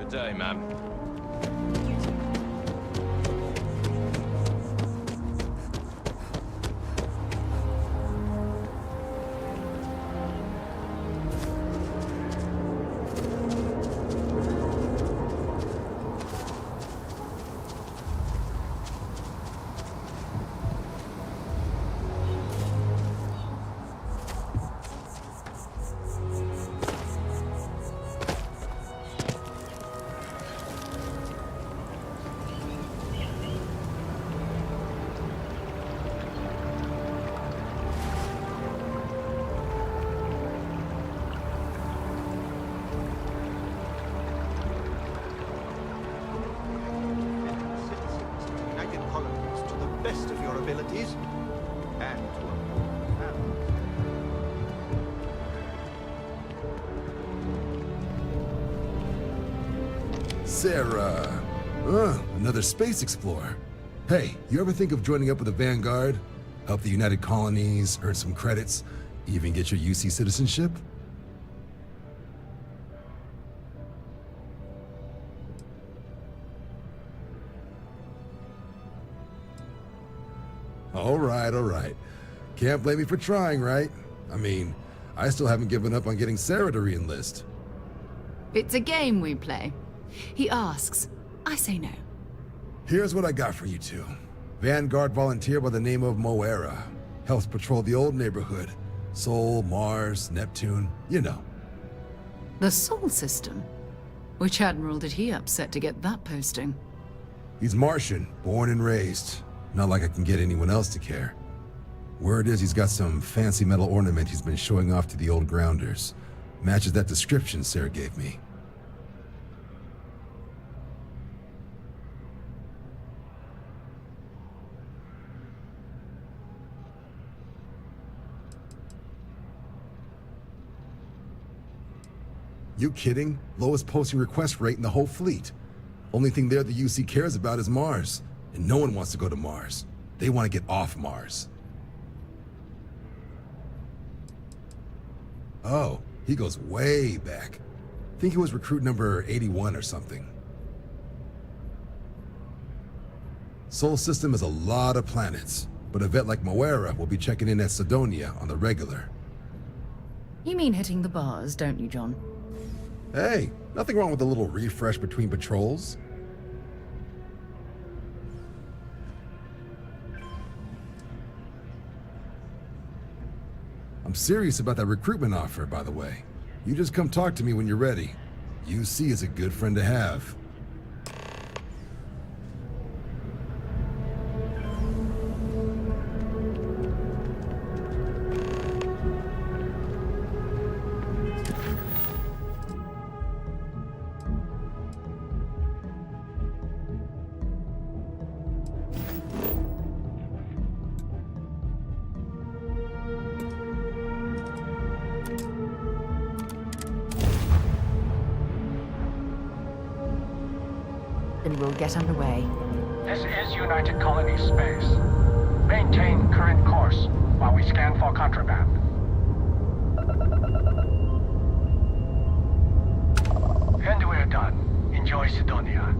day, ma'am. Best of your abilities, and to a family. Sarah. Another space explorer. Hey, you ever think of joining up with the Vanguard? Help the United Colonies, earn some credits, even get your UC citizenship? All right. Can't blame me for trying, right? I mean, I still haven't given up on getting Sarah to re-enlist. It's a game we play. He asks, I say no. Here's what I got for you two. Vanguard volunteer by the name of Moira. Helps patrol the old neighborhood. Sol, Mars, Neptune, you know. The Sol system? Which admiral did he upset to get that posting? He's Martian, born and raised. Not like I can get anyone else to care. Word is he's got some fancy metal ornament he's been showing off to the old grounders. Matches that description Sarah gave me. You kidding? Lowest posting request rate in the whole fleet. Only thing there the UC cares about is Mars. And no one wants to go to Mars. They want to get off Mars. Oh, he goes way back. Think he was recruit number 81 or something. Sol system has a lot of planets, but a vet like Moira will be checking in at Sidonia on the regular. You mean hitting the bars, don't you, John? Hey, nothing wrong with a little refresh between patrols. I'm serious about that recruitment offer, by the way. You just come talk to me when you're ready. UC is a good friend to have. Then we'll get underway. This is United Colonies space. Maintain current course while we scan for contraband. And we're done. Enjoy Sidonia.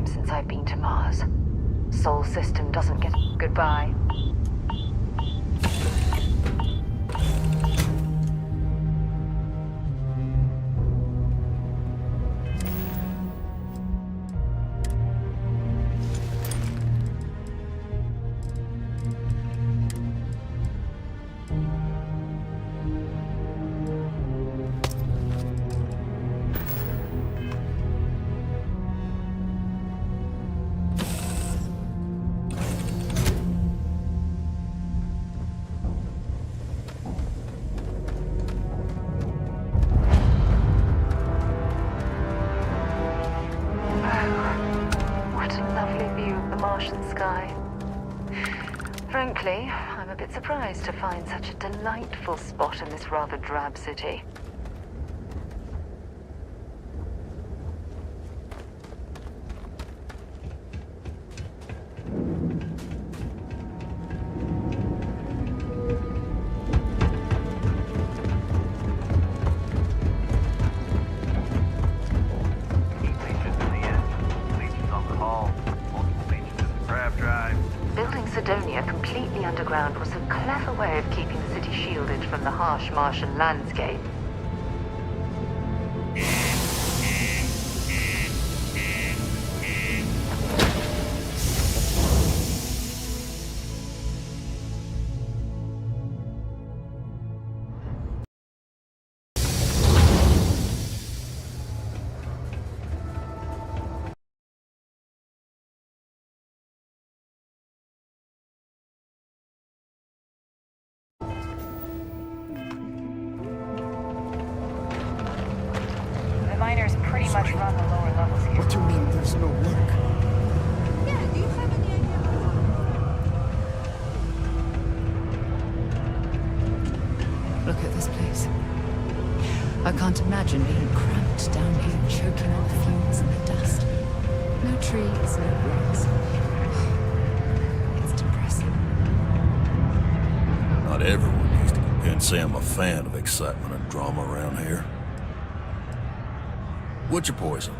Since I've been to Mars. Sol system doesn't get goodbye. sky. Frankly, I'm a bit surprised to find such a delightful spot in this rather drab city. Building Sidonia completely underground was a clever way of keeping the city shielded from the harsh Martian landscape. The miners pretty much run the lower levels here. What do you mean there's no work? Yeah, do you have any idea? Look at this place. I can't imagine being cramped down here, choking on the fumes and the dust. No trees, no grass. It's depressing. Not everyone needs to convince say I'm a fan of excitement and drama around here. What's your poison?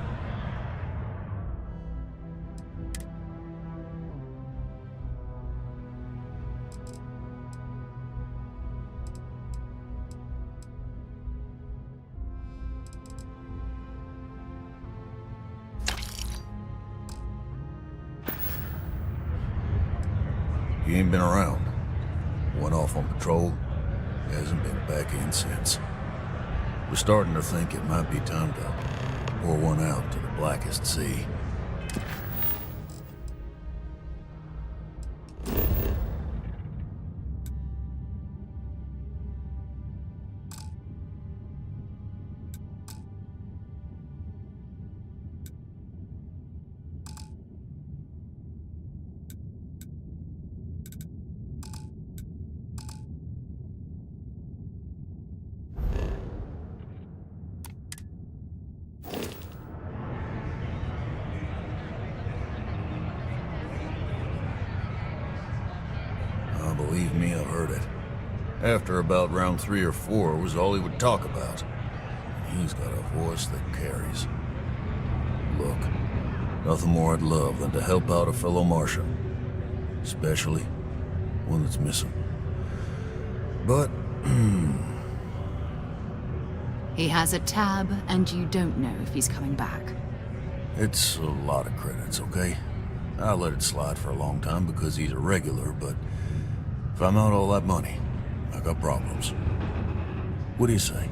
He ain't been around. Went off on patrol. Hasn't been back in since. We're starting to think it might be time to pour one out to the blackest sea. Believe me, I've heard it. After about round 3 or 4 was all he would talk about. He's got a voice that carries. Look, nothing more I'd love than to help out a fellow Martian. Especially one that's missing. But, He has a tab, and you don't know if he's coming back. it's a lot of credits, okay? I let it slide for a long time because he's a regular, but if I'm out all that money, I got problems. What do you say?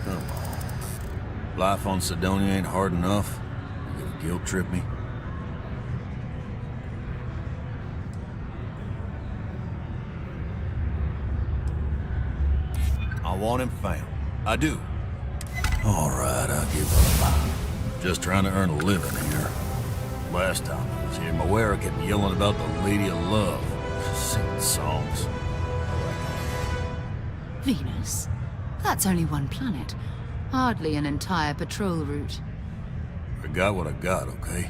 Come on. Life on Sidonia ain't hard enough. You gonna guilt trip me? I want him found. I do. All right, I'll give up. Just trying to earn a living here. Last time I was here, Moira kept yelling about the Lady of Love. Singing songs. Venus? That's only one planet. Hardly an entire patrol route. I got what I got, okay?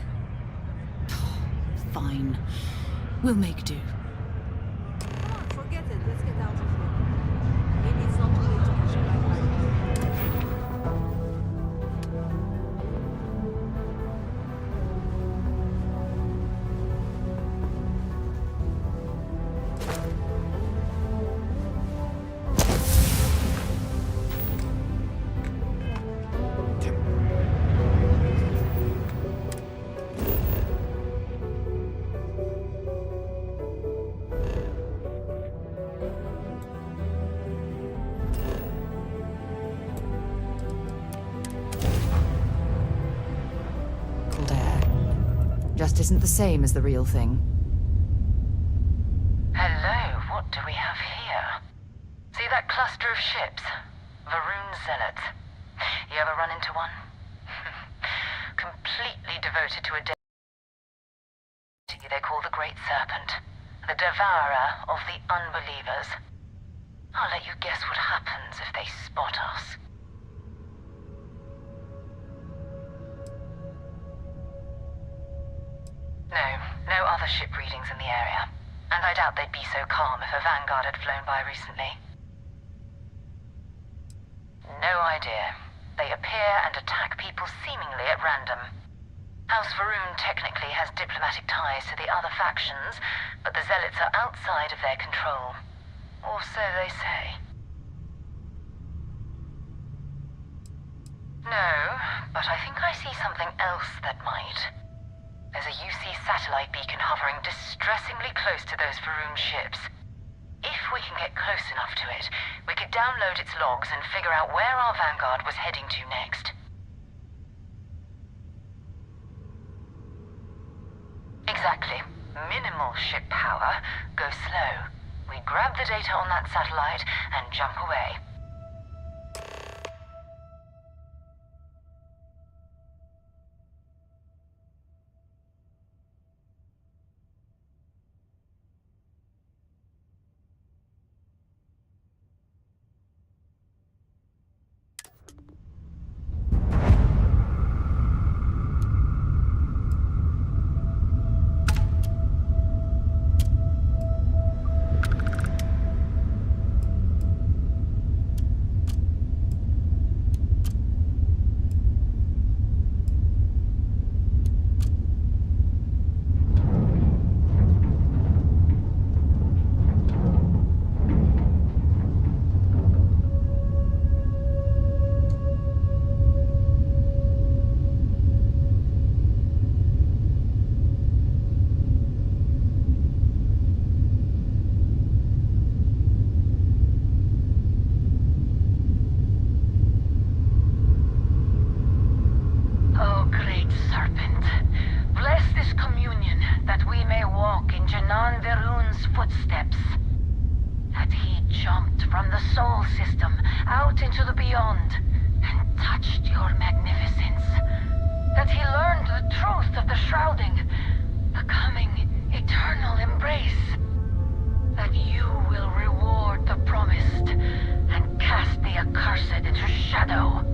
Fine. We'll make do. Come on, forget it. Let's get out of here. Maybe it's not too late to catch a ride. Just isn't the same as the real thing. Hello, what do we have here? See that cluster of ships? Varun Zealots. You ever run into one? Completely devoted to a deity they call the Great Serpent. The devourer of the unbelievers. I'll let you guess what happens if they spot us. No other ship readings in the area. And I doubt they'd be so calm if a vanguard had flown by recently. No idea. They appear and attack people seemingly at random. House Varun technically has diplomatic ties to the other factions, but the Zealots are outside of their control. Or so they say. No, but I think I see something else that might. There's a UC satellite beacon hovering distressingly close to those Varun ships. If we can get close enough to it, we could download its logs and figure out where our vanguard was heading to next. Exactly. Minimal ship power. Go slow. We grab the data on that satellite and jump away. Oh, great serpent, bless this communion that we may walk in Janan Verun's footsteps. That he jumped from the soul system out into the beyond and touched your magnificence. That he learned the truth of the shrouding, the coming eternal embrace. That you will reward the promised and cast the accursed into shadow.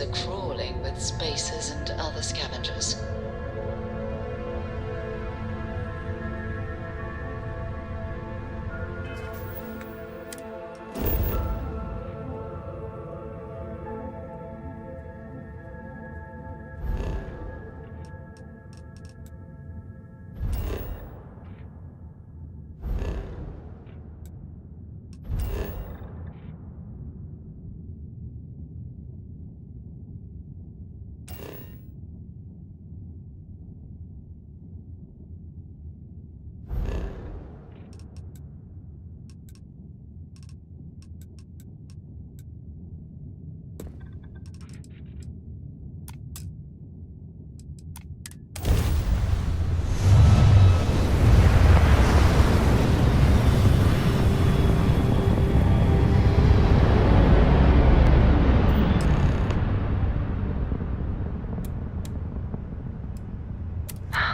are crawling with spacers and other scavengers.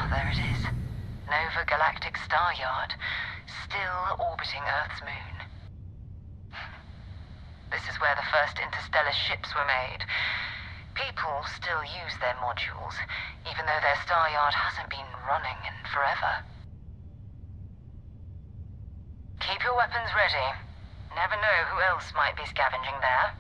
There it is. Nova Galactic Star Yard, still orbiting Earth's moon. This is where the first interstellar ships were made. People still use their modules, even though their star yard hasn't been running in forever. Keep your weapons ready. Never know who else might be scavenging there.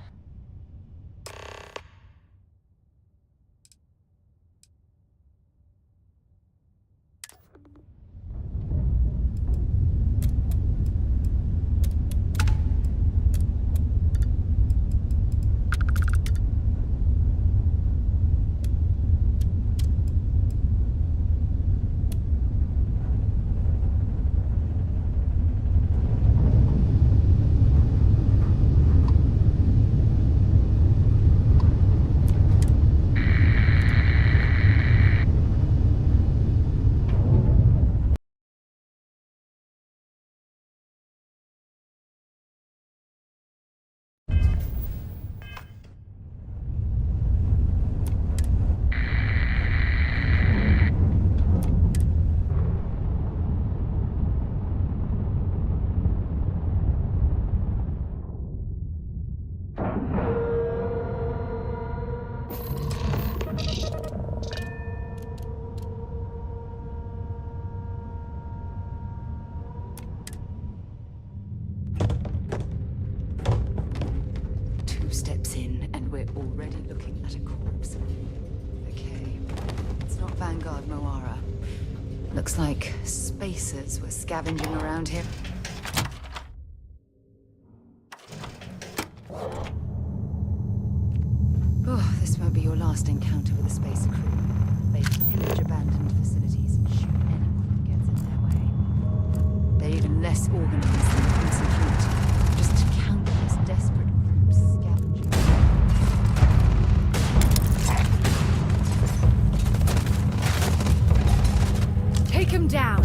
Steps in, and we're already looking at a corpse. Okay, it's not Vanguard Moara. Looks like spacers were scavenging around here. Oh, this won't be your last encounter with a spacer crew. They pillage abandoned facilities and shoot anyone who gets in their way. They're even less organized than the Crimson Fleet. Just countless desperate groups scavenging. Take him down!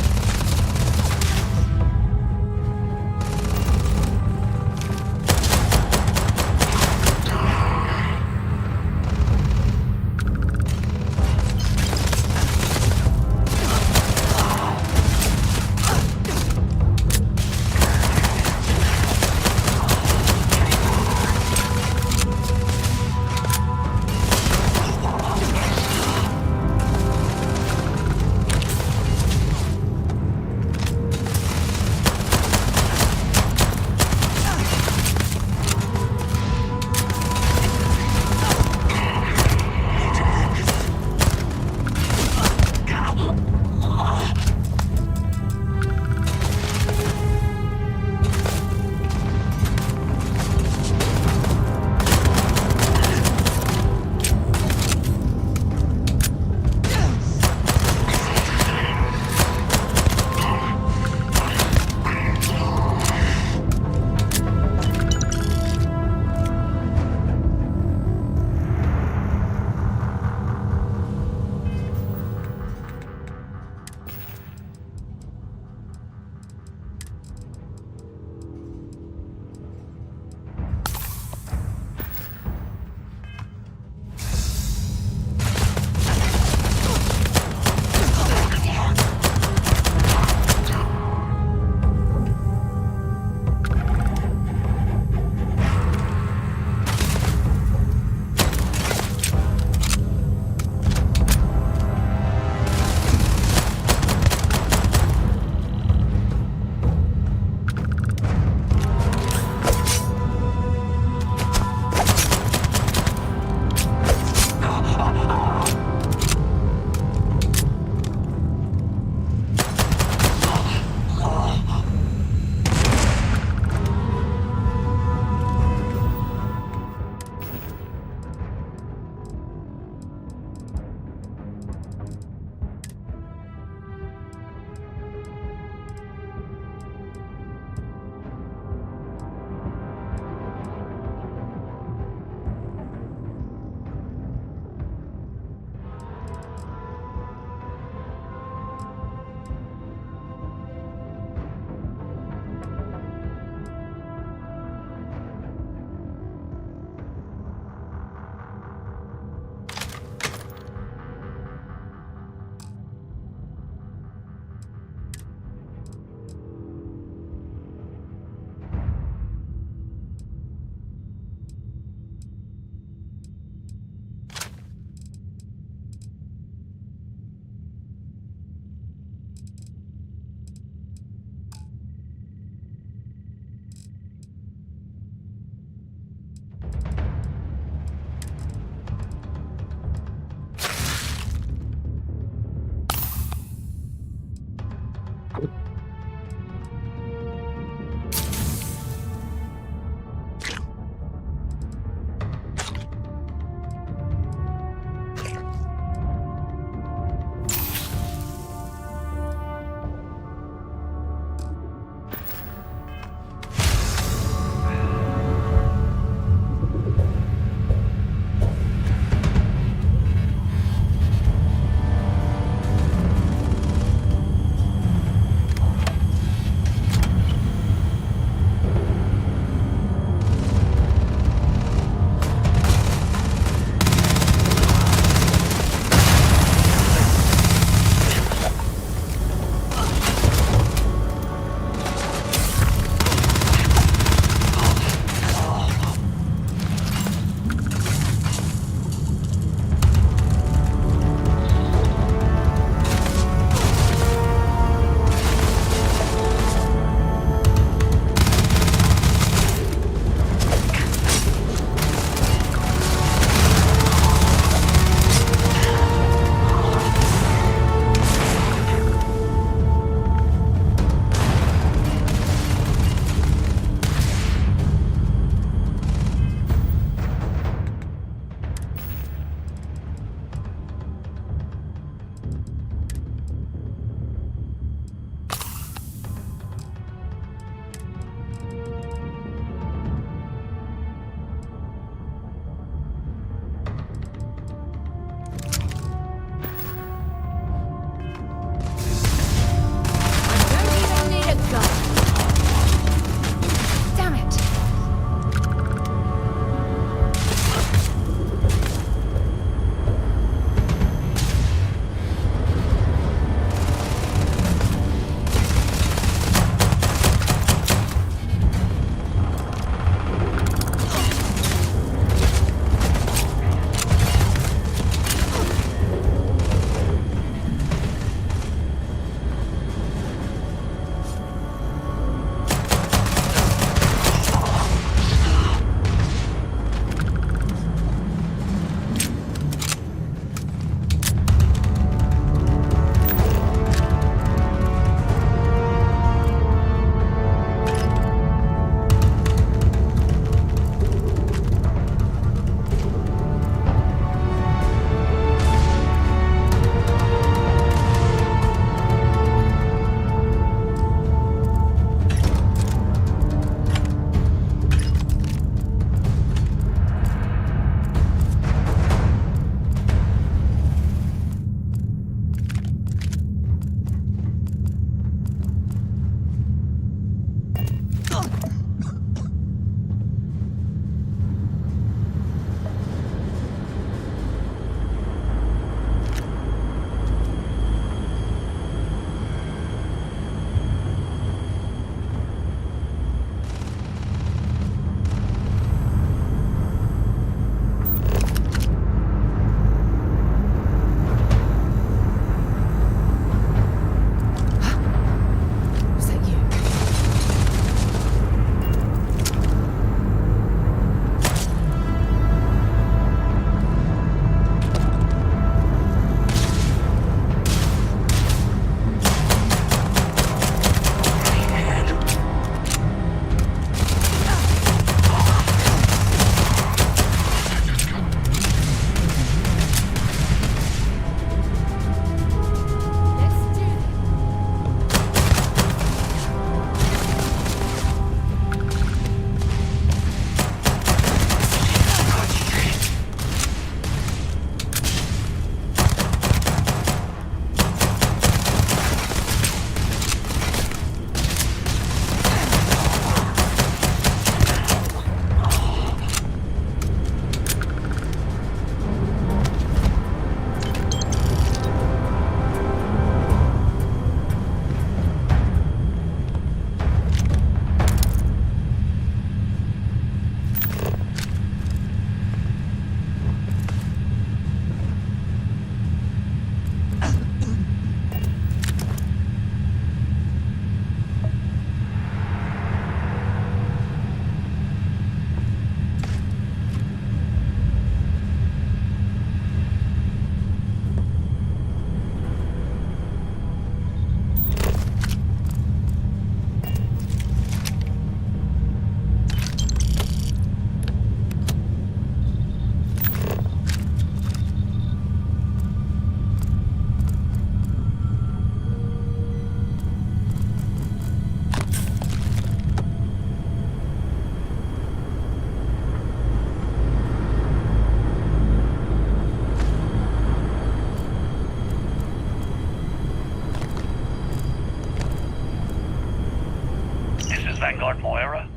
Vanguard Moira?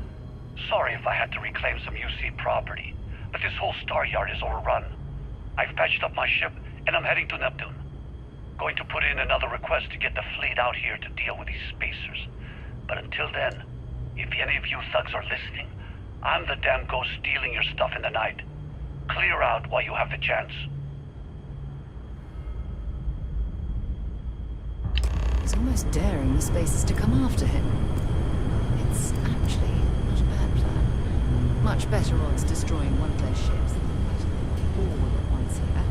Sorry if I had to reclaim some UC property, but this whole star yard is overrun. I've patched up my ship, and I'm heading to Neptune. Going to put in another request to get the fleet out here to deal with these spacers. But until then, if any of you thugs are listening, I'm the damn ghost stealing your stuff in the night. Clear out while you have the chance. He's almost daring the spacers to come after him. It's actually not a bad plan. Much better odds destroying one of their ships than fighting them all at once here.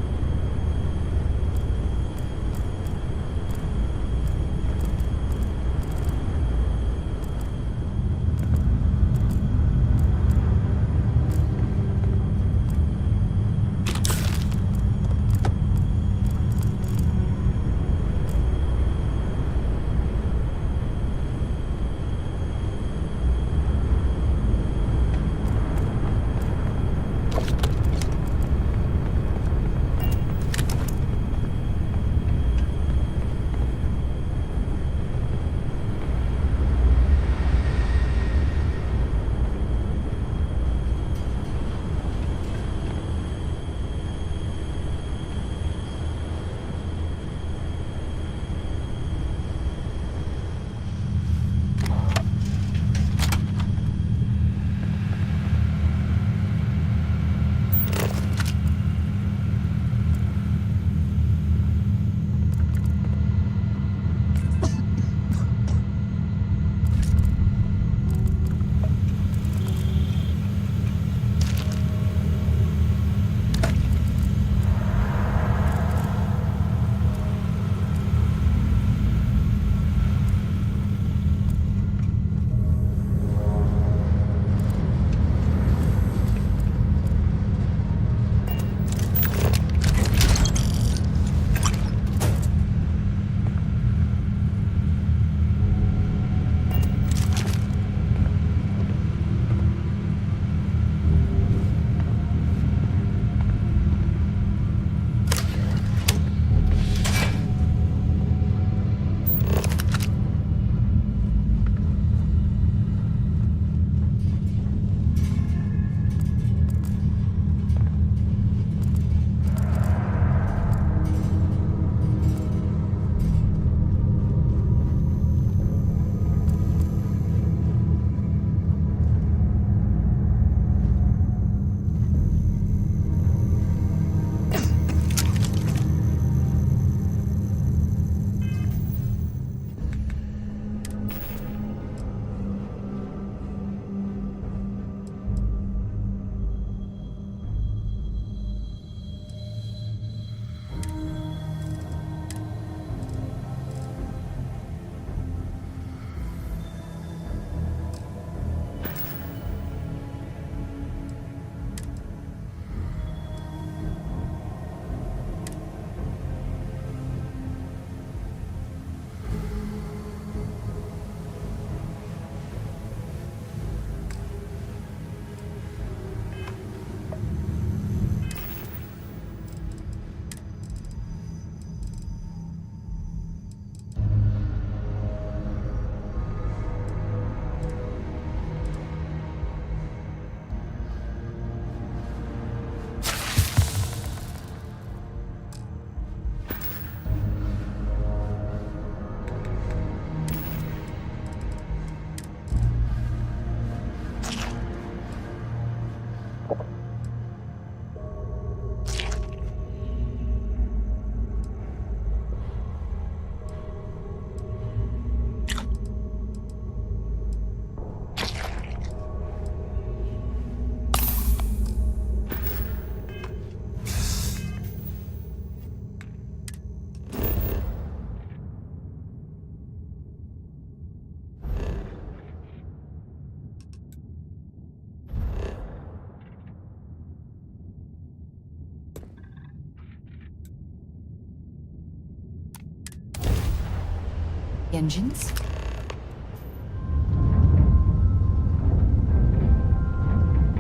Engines?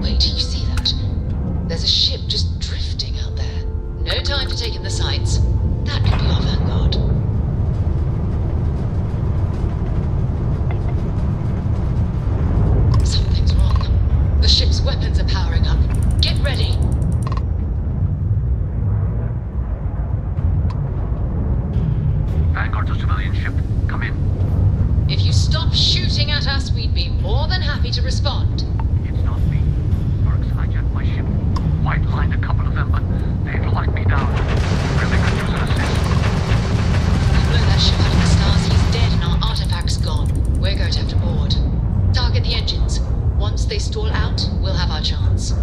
Wait, did you see that? There's a ship just drifting out there. No time for taking the sights. That could be our Vanguard. at us, we'd be more than happy to respond. It's not me. Burks hijacked my ship. White-lined a couple of them, but they've locked me down. Really could use an assist. Blow that ship out of the stars, he's dead and our artifact's gone. We're going to have to board. Target the engines. Once they stall out, we'll have our chance.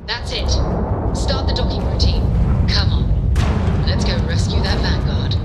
That's it. Start the docking routine. Come on. Let's go rescue that Vanguard.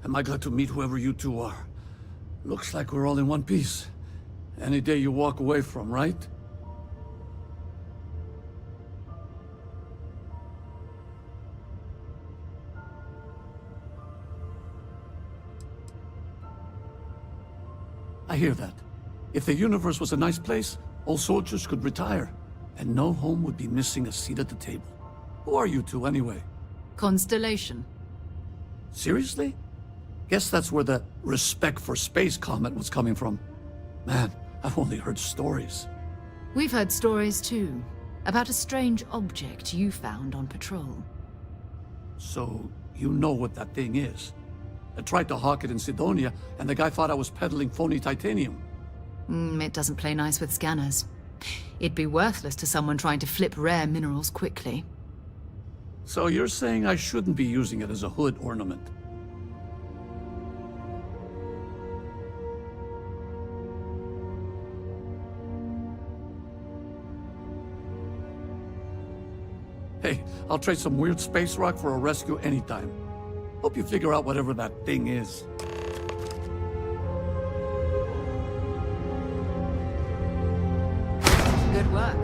Am I glad to meet whoever you two are. Looks like we're all in one piece. Any day you walk away from, right? I hear that. If the universe was a nice place, all soldiers could retire, and no home would be missing a seat at the table. Who are you two, anyway? Constellation. Seriously? Guess that's where the respect for space comment was coming from. Man, I've only heard stories. We've heard stories too, about a strange object you found on patrol. So, you know what that thing is? I tried to hawk it in Sidonia, and the guy thought I was peddling phony titanium. It doesn't play nice with scanners. It'd be worthless to someone trying to flip rare minerals quickly. So you're saying I shouldn't be using it as a hood ornament? Hey, I'll trade some weird space rock for a rescue anytime. Hope you figure out whatever that thing is. Good work.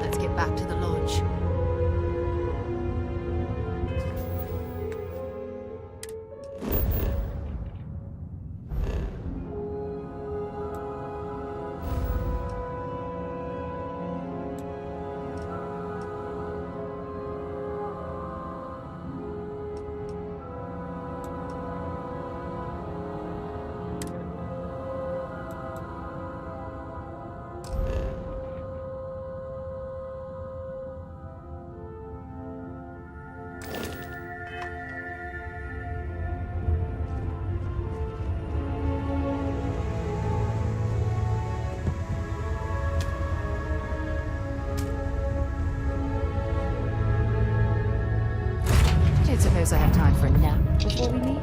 Let's get back to the lodge. Suppose I have time for a nap before we leave?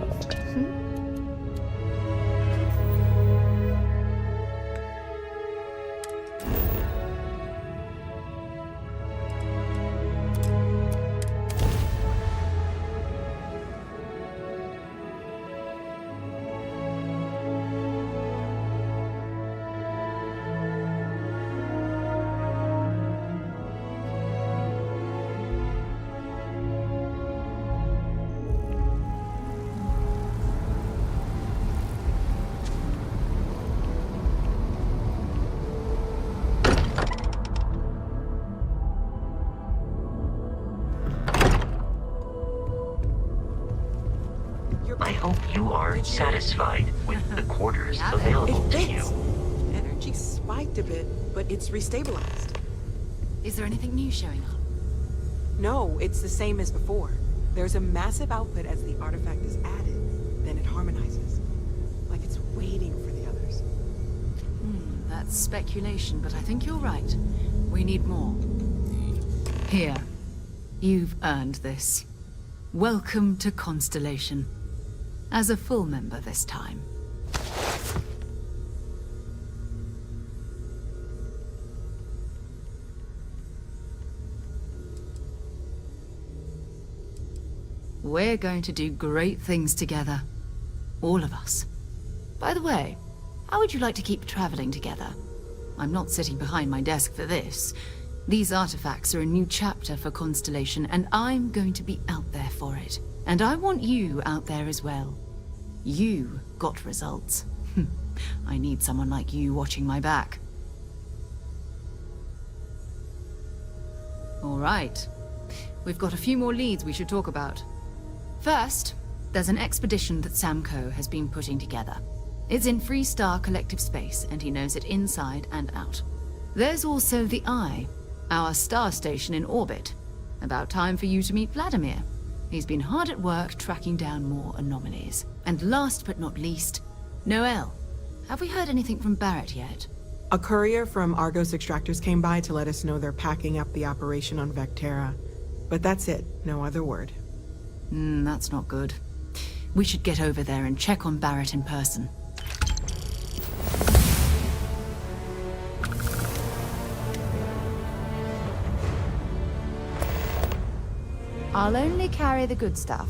I hope you are satisfied with the quarters available It to fits. you. Energy spiked a bit, but it's restabilized. Is there anything new showing up? No, it's the same as before. There's a massive output as the artifact is added, then it harmonizes. Like it's waiting for the others. That's speculation, but I think you're right. We need more. Here. You've earned this. Welcome to Constellation. As a full member this time. We're going to do great things together. All of us. By the way, how would you like to keep traveling together? I'm not sitting behind my desk for this. These artifacts are a new chapter for Constellation, and I'm going to be out there for it. And I want you out there as well. You got results. I need someone like you watching my back. All right. We've got a few more leads we should talk about. First, there's an expedition that Samco has been putting together. It's in Freestar Collective Space, and he knows it inside and out. There's also the Eye, our star station in orbit. About time for you to meet Vladimir. He's been hard at work tracking down more anomalies. And last but not least, Noel. Have we heard anything from Barrett yet? A courier from Argos Extractors came by to let us know they're packing up the operation on Vectera. But that's it, no other word. That's not good. We should get over there and check on Barrett in person. I'll only carry the good stuff.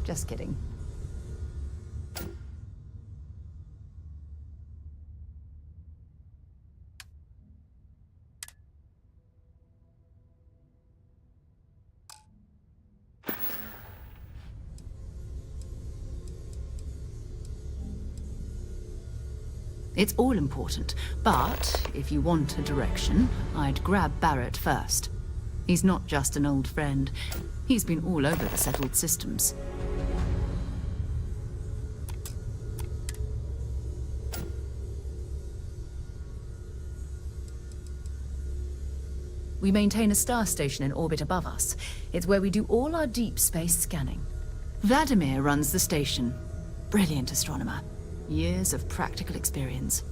Just kidding. It's all important, but if you want a direction, I'd grab Barrett first. He's not just an old friend. He's been all over the settled systems. We maintain a star station in orbit above us. It's where we do all our deep space scanning. Vladimir runs the station. Brilliant astronomer. Years of practical experience.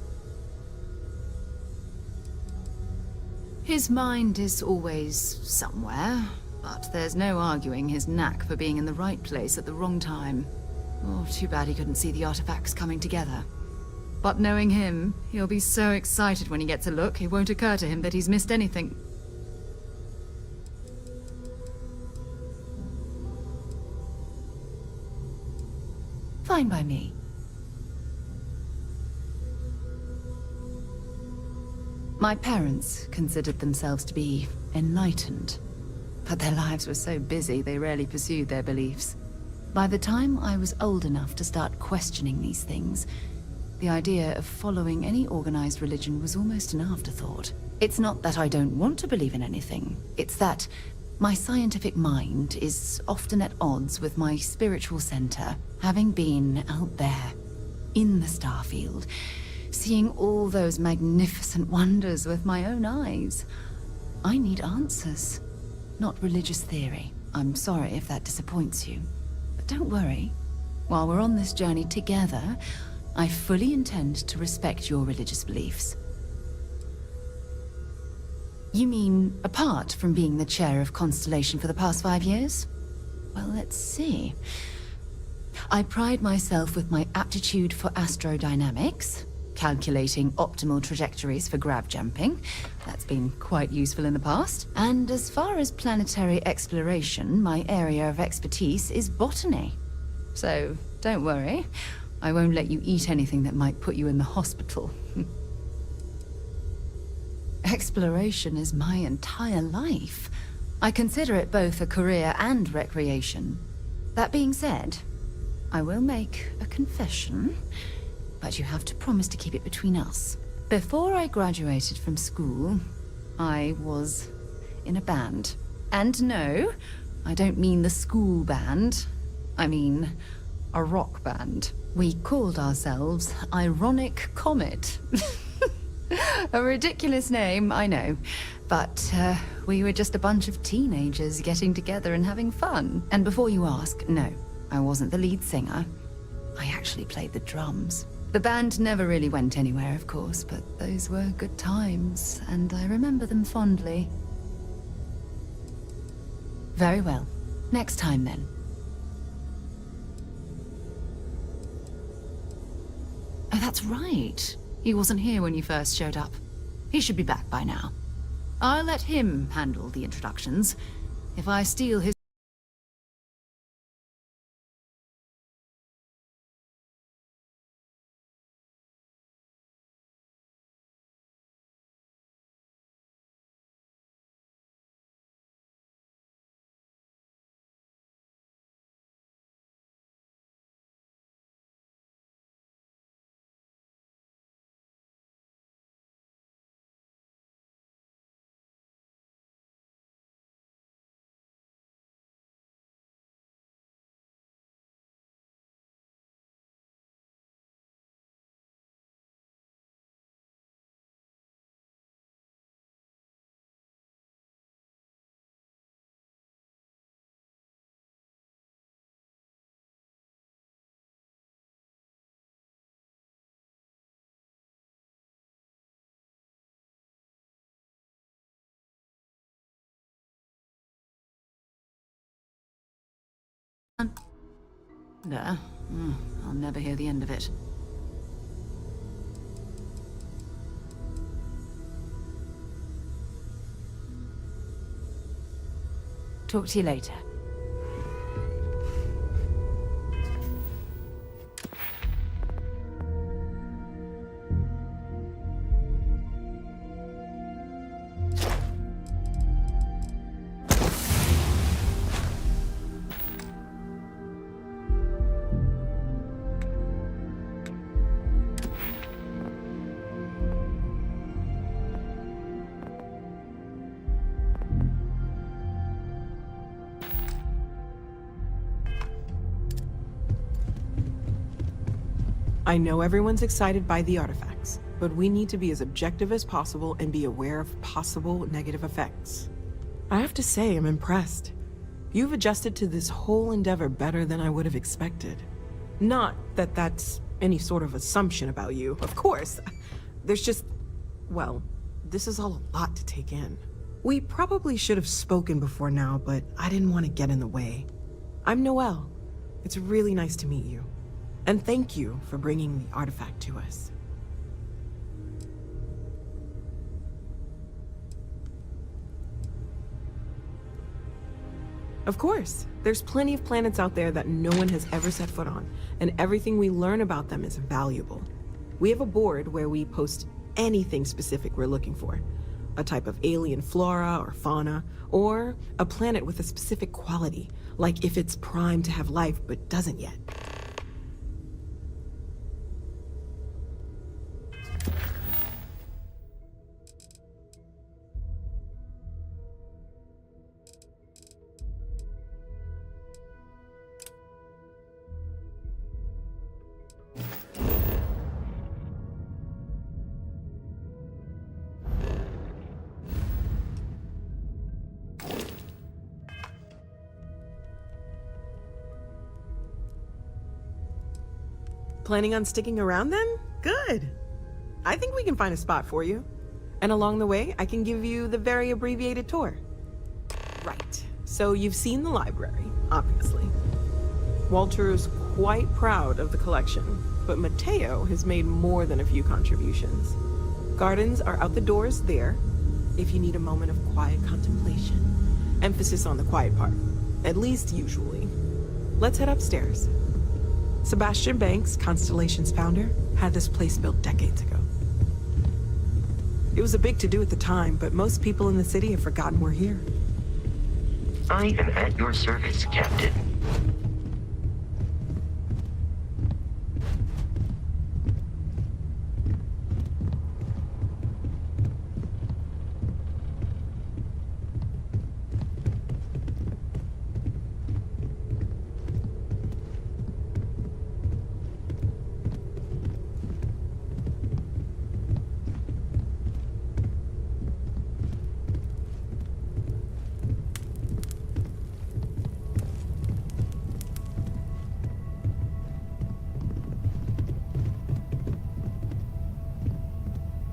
His mind is always somewhere, but there's no arguing his knack for being in the right place at the wrong time. Oh, too bad he couldn't see the artifacts coming together. But knowing him, he'll be so excited when he gets a look, it won't occur to him that he's missed anything. Fine by me. My parents considered themselves to be enlightened, but their lives were so busy they rarely pursued their beliefs. By the time I was old enough to start questioning these things, the idea of following any organized religion was almost an afterthought. It's not that I don't want to believe in anything, it's that my scientific mind is often at odds with my spiritual center, having been out there, in the Starfield, seeing all those magnificent wonders with my own eyes. I need answers, not religious theory. I'm sorry if that disappoints you, but don't worry. While we're on this journey together, I fully intend to respect your religious beliefs. You mean, apart from being the chair of Constellation for the past 5 years? Well, let's see. I pride myself with my aptitude for astrodynamics, calculating optimal trajectories for grab jumping. That's been quite useful in the past. And as far as planetary exploration, my area of expertise is botany. So, don't worry. I won't let you eat anything that might put you in the hospital. Exploration is my entire life. I consider it both a career and recreation. That being said, I will make a confession, but you have to promise to keep it between us. Before I graduated from school, I was in a band. And no, I don't mean the school band. I mean a rock band. We called ourselves Ironic Comet. A ridiculous name, I know. But we were just a bunch of teenagers getting together and having fun. And before you ask, no, I wasn't the lead singer. I actually played the drums. The band never really went anywhere, of course, but those were good times, and I remember them fondly. Very well. Next time, then. Oh, that's right. He wasn't here when you first showed up. He should be back by now. I'll let him handle the introductions. If I steal his... There. I'll never hear the end of it. Talk to you later. I know everyone's excited by the artifacts, but we need to be as objective as possible and be aware of possible negative effects. I have to say, I'm impressed. You've adjusted to this whole endeavor better than I would have expected. Not that that's any sort of assumption about you, of course. There's just, well, this is all a lot to take in. We probably should have spoken before now, but I didn't want to get in the way. I'm Noelle. It's really nice to meet you. And thank you for bringing the artifact to us. Of course, there's plenty of planets out there that no one has ever set foot on, and everything we learn about them is valuable. We have a board where we post anything specific we're looking for. A type of alien flora or fauna, or a planet with a specific quality, like if it's primed to have life but doesn't yet. Planning on sticking around then? Good. I think we can find a spot for you. And along the way, I can give you the very abbreviated tour. Right. So you've seen the library, obviously. Walter is quite proud of the collection, but Mateo has made more than a few contributions. Gardens are out the doors there, if you need a moment of quiet contemplation. Emphasis on the quiet part, at least usually. Let's head upstairs. Sebastian Banks, Constellation's founder, had this place built decades ago. It was a big to-do at the time, but most people in the city have forgotten we're here. I am at your service, Captain.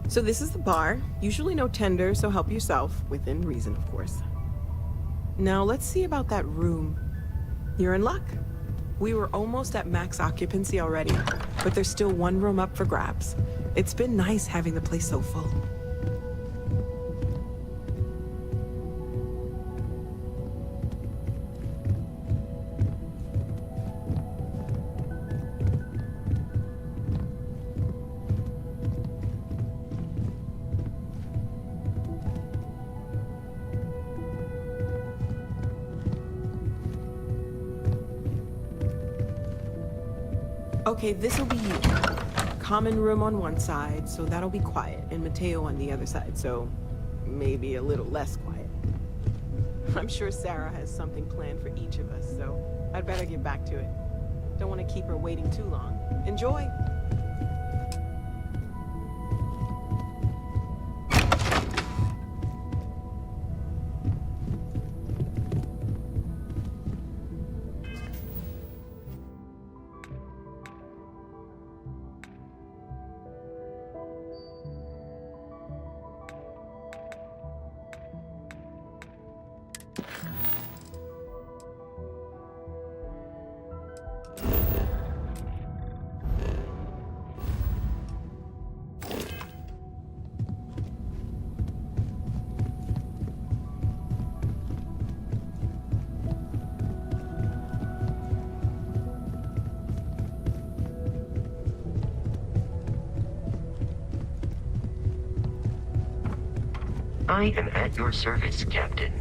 So this is the bar. Usually no tender, so help yourself. Within reason, of course. Now let's see about that room. You're in luck. We were almost at max occupancy already, but there's still one room up for grabs. It's been nice having the place so full. Okay, this'll be you. Common room on one side, so that'll be quiet, and Mateo on the other side, so maybe a little less quiet. I'm sure Sarah has something planned for each of us, so I'd better get back to it. Don't want to keep her waiting too long. Enjoy! I am at your service, Captain.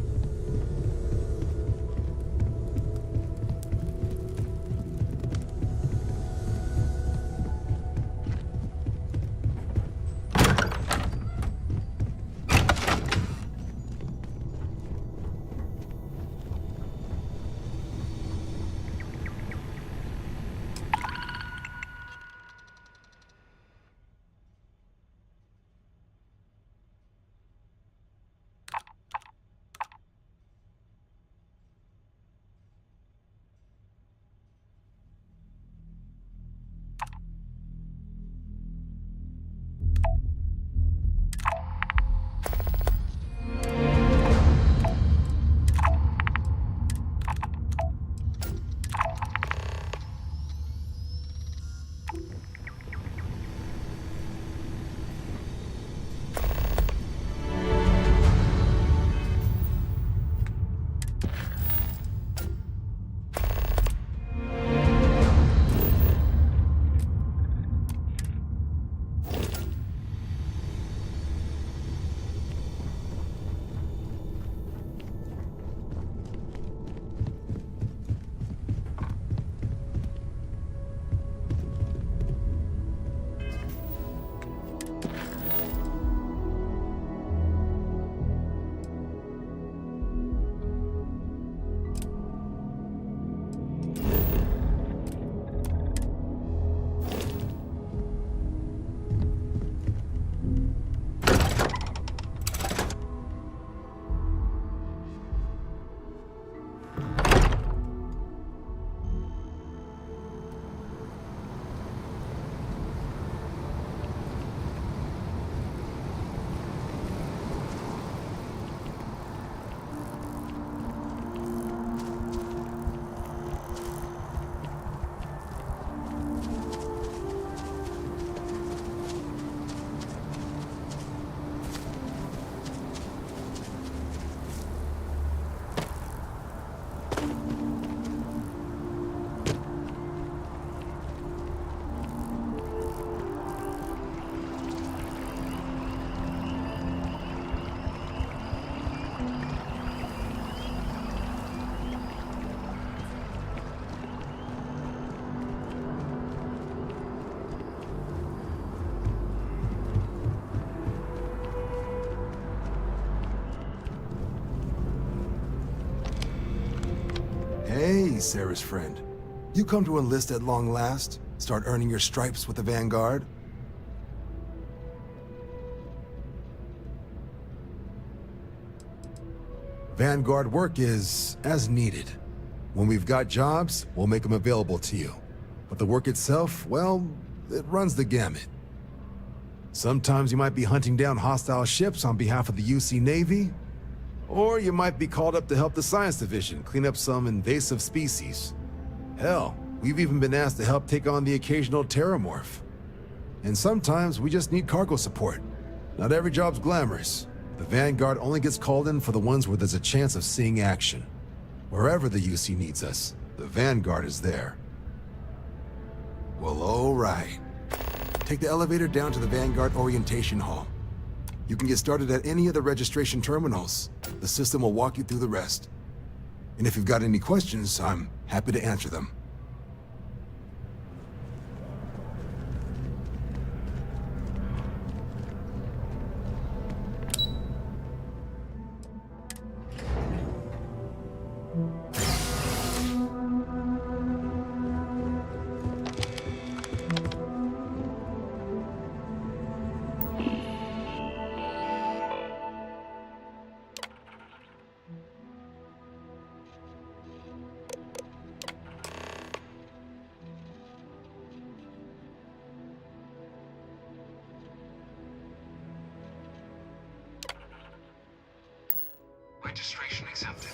Hey, Sarah's friend. You come to enlist at long last? Start earning your stripes with the Vanguard? Vanguard work is as needed. When we've got jobs, we'll make them available to you. But the work itself, well, it runs the gamut. Sometimes you might be hunting down hostile ships on behalf of the UC Navy, or you might be called up to help the Science Division clean up some invasive species. Hell, we've even been asked to help take on the occasional terramorph. And sometimes we just need cargo support. Not every job's glamorous. The Vanguard only gets called in for the ones where there's a chance of seeing action. Wherever the UC needs us, the Vanguard is there. Well, all right. Take the elevator down to the Vanguard Orientation Hall. You can get started at any of the registration terminals. The system will walk you through the rest. And if you've got any questions, I'm happy to answer them. Registration accepted.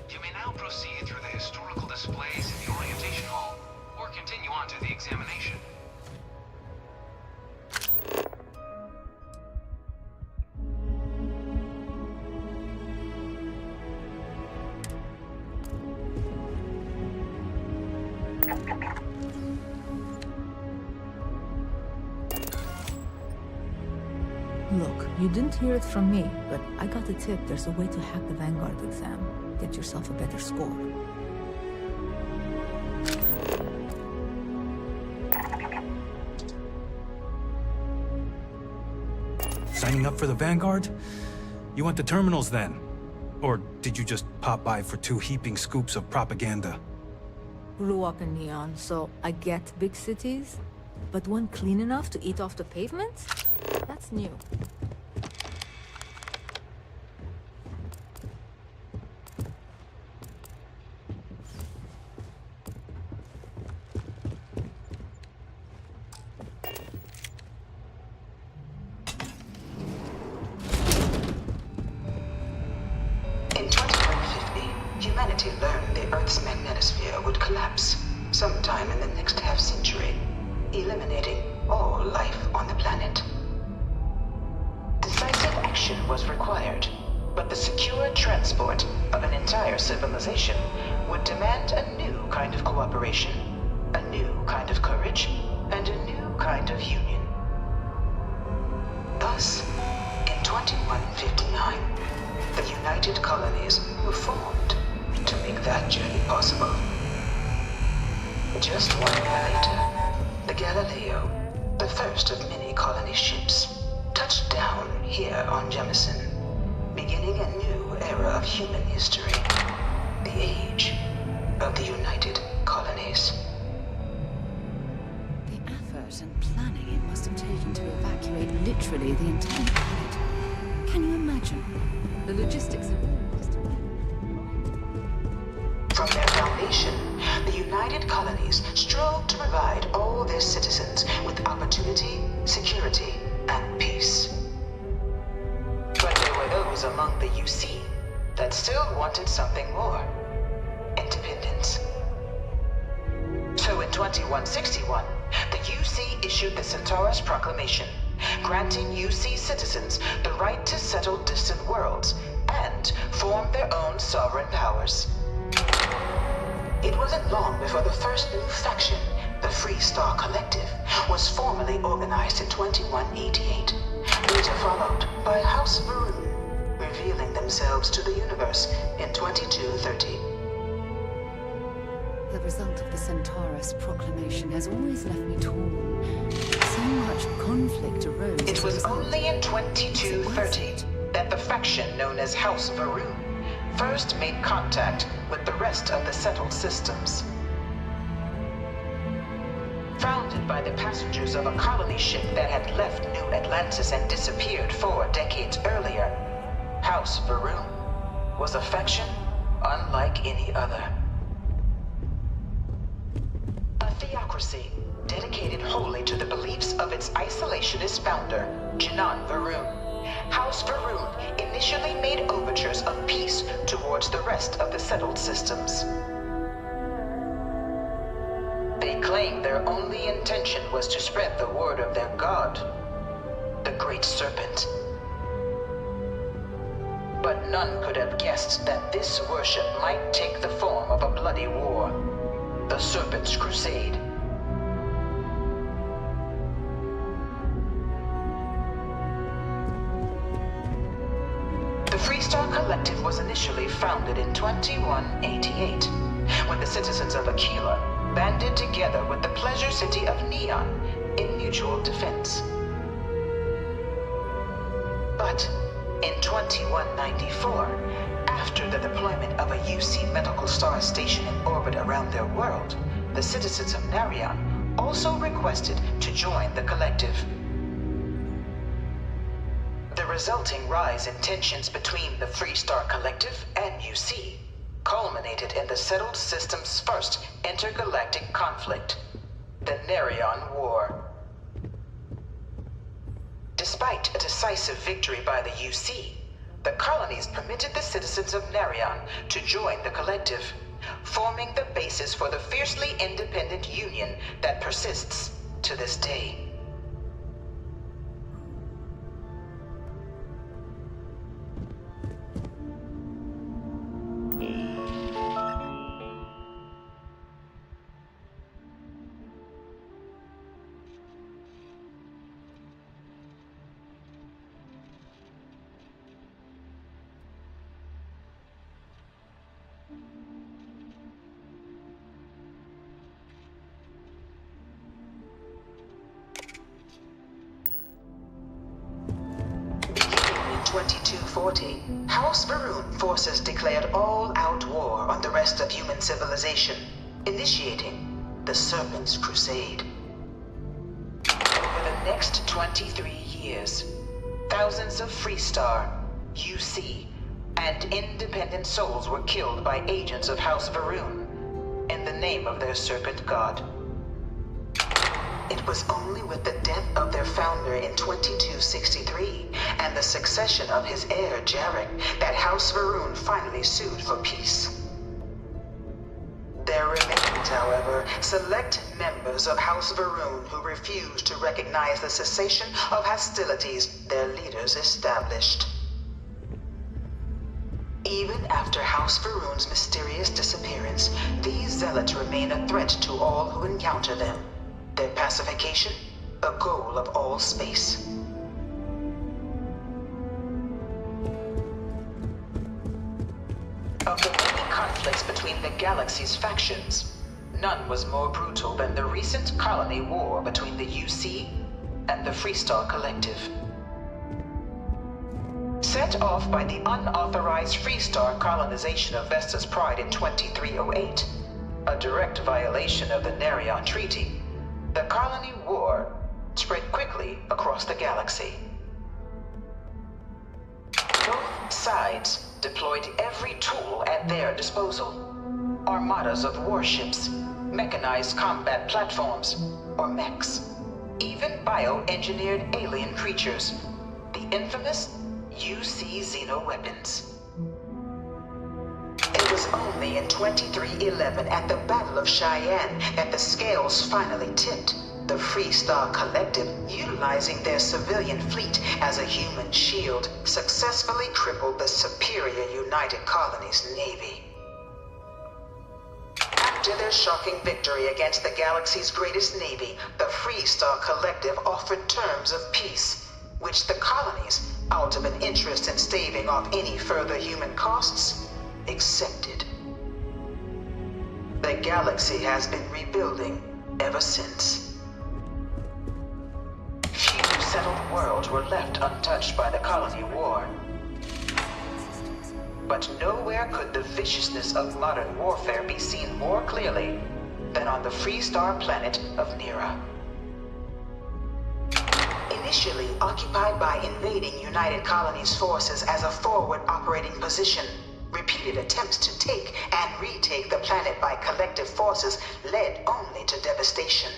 You may now proceed through the historical displays in the orientation hall, or continue on to the examination. Look, you didn't hear it from me, but I got a tip there's a way to hack the Vanguard exam. Get yourself a better score. Signing up for the Vanguard? You went to terminals then? Or did you just pop by for 2 heaping scoops of propaganda? Grew up in Neon, so I get big cities. But one clean enough to eat off the pavement? That's new. In 2150, humanity learned the Earth's magnetosphere would collapse sometime in the next half-century, eliminating all life on the planet. Decisive action was required, but the secure transport of an entire civilization would demand a new kind of cooperation, a new kind of courage, and a new kind of union. Thus, in 2159, the United Colonies were formed to make that journey possible. Just 1 year later, the Galileo, the first of many colony ships, touched down here on Jemison, beginning a new era of human history, the age of the United Colonies. The effort and planning it must have taken to evacuate literally the entire planet. Can you imagine? The logistics of From their foundation, the United Colonies strove to provide all their citizens with opportunity, security, and peace. But there were those among the UC that still wanted something more. Independence. So in 2161, the UC issued the Centaurus Proclamation, granting UC citizens the right to settle distant worlds and form their own sovereign powers. It wasn't long before the first new faction, the Free Star Collective, was formally organized in 2188, later followed by House Varun, revealing themselves to the universe in 2230. the result of the Centaurus proclamation has always left me torn. So much conflict arose. It was only in 2230 that the faction known as House Varun first made contact with the rest of the settled systems. Founded by the passengers of a colony ship that had left New Atlantis and disappeared 4 decades earlier, House Va'ruun was a faction unlike any other. A theocracy dedicated wholly to the beliefs of its isolationist founder, Janan Va'ruun. House Va'ruun initially made overtures of peace towards the rest of the settled systems. They claimed their only intention was to spread the word of their god, the Great Serpent. But none could have guessed that this worship might take the form of a bloody war, the Serpent's Crusade. The Freestar Collective was initially founded in 2188, when the citizens of Aquila banded together with the pleasure city of Neon in mutual defense. But in 2194, after the deployment of a UC medical star station in orbit around their world, the citizens of Narion also requested to join the collective. The resulting rise in tensions between the Freestar Collective and UC culminated in the settled system's first intergalactic conflict, the Narion War. Despite a decisive victory by the UC, the colonies permitted the citizens of Narion to join the collective, forming the basis for the fiercely independent union that persists to this day. In 2240, House Va'ruun forces declared all-out war on the rest of human civilization, initiating the Serpent's Crusade. Over the next 23 years, thousands of Freestar, UC, and independent souls were killed by agents of House Va'ruun in the name of their serpent god. It was only with the death of their founder in 2263 and the succession of his heir, Jarek, that House Va'ruun finally sued for peace. There remained, however, select members of House Va'ruun who refused to recognize the cessation of hostilities their leaders established. Even after House Va'ruun's mysterious disappearance, these zealots remain a threat to all who encounter them. Their pacification, a goal of all space. Of the many conflicts between the galaxy's factions, none was more brutal than the recent colony war between the UC and the Freestar Collective. Set off by the unauthorized Freestar colonization of Vesta's Pride in 2308, a direct violation of the Narion Treaty, the colony war spread quickly across the galaxy. Both sides deployed every tool at their disposal. Armadas of warships, mechanized combat platforms, or mechs, even bioengineered alien creatures, the infamous UC xeno-weapons. It was only in 2311 at the Battle of Cheyenne that the scales finally tipped, the Freestar Collective, utilizing their civilian fleet as a human shield, successfully crippled the superior United Colonies Navy. After their shocking victory against the galaxy's greatest navy, the Freestar Collective offered terms of peace, which the colonies, out of an interest in staving off any further human costs, accepted. The galaxy has been rebuilding ever since. Few settled worlds were left untouched by the colony war. But nowhere could the viciousness of modern warfare be seen more clearly than on the Freestar planet of Nira. Initially occupied by invading United Colonies forces as a forward operating position, repeated attempts to take and retake the planet by collective forces led only to devastation.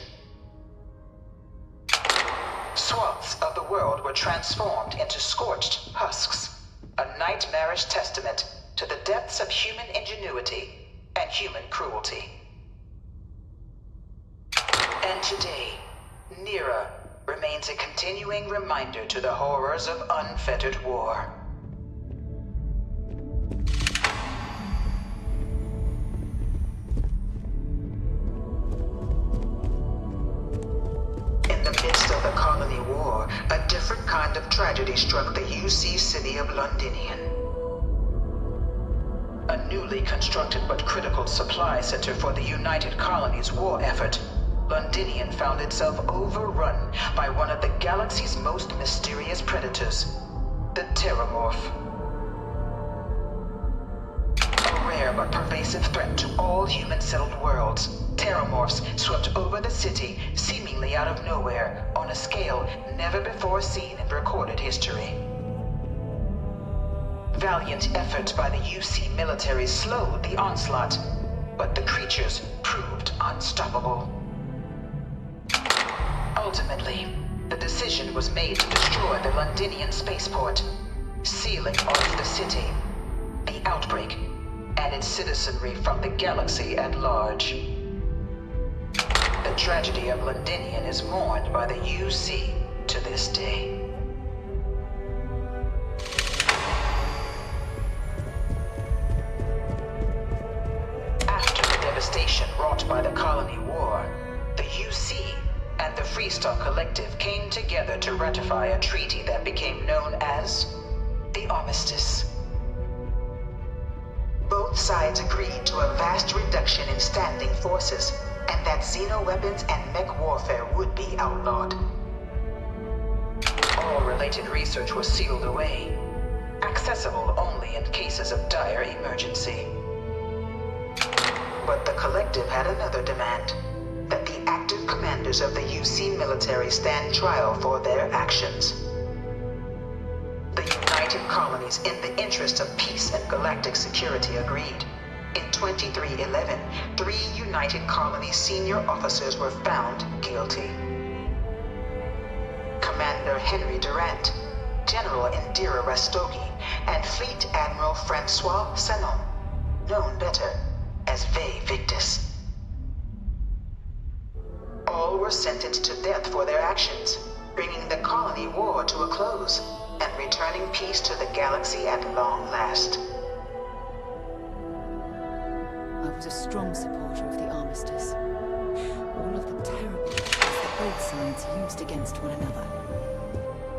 Swaths of the world were transformed into scorched husks, a nightmarish testament to the depths of human ingenuity and human cruelty. And today, Nira remains a continuing reminder to the horrors of unfettered war. In the midst of the colony war, a different kind of tragedy struck the UC city of Londinian. A newly constructed but critical supply center for the United Colonies' war effort, Londinian found itself overrun by one of the galaxy's most mysterious predators, the Terramorph. A rare but pervasive threat to all human-settled worlds, Terramorphs swept over the city, seemingly out of nowhere, on a scale never before seen in recorded history. Valiant efforts by the UC military slowed the onslaught, but the creatures proved unstoppable. Ultimately, the decision was made to destroy the Londinian spaceport, sealing off the city, the outbreak, and its citizenry from the galaxy at large. The tragedy of Londinian is mourned by the UC to this day. After the devastation wrought by the Colony War, the UC and the Freestar Collective came together to ratify a treaty that became known as the Armistice. Both sides agreed to a vast reduction in standing forces, and that xeno-weapons and mech warfare would be outlawed. All related research was sealed away, accessible only in cases of dire emergency. But the Collective had another demand: that the active commanders of the UC military stand trial for their actions. The United Colonies, in the interest of peace and galactic security, agreed. In 2311, 3 United Colonies senior officers were found guilty. Commander Henry Durant, General Indira Rastogi, and Fleet Admiral Francois Sanon, known better as Ve Victus. All were sentenced to death for their actions, bringing the colony war to a close and returning peace to the galaxy at long last. I was a strong supporter of the Armistice. All of the terrible things that both sides used against one another.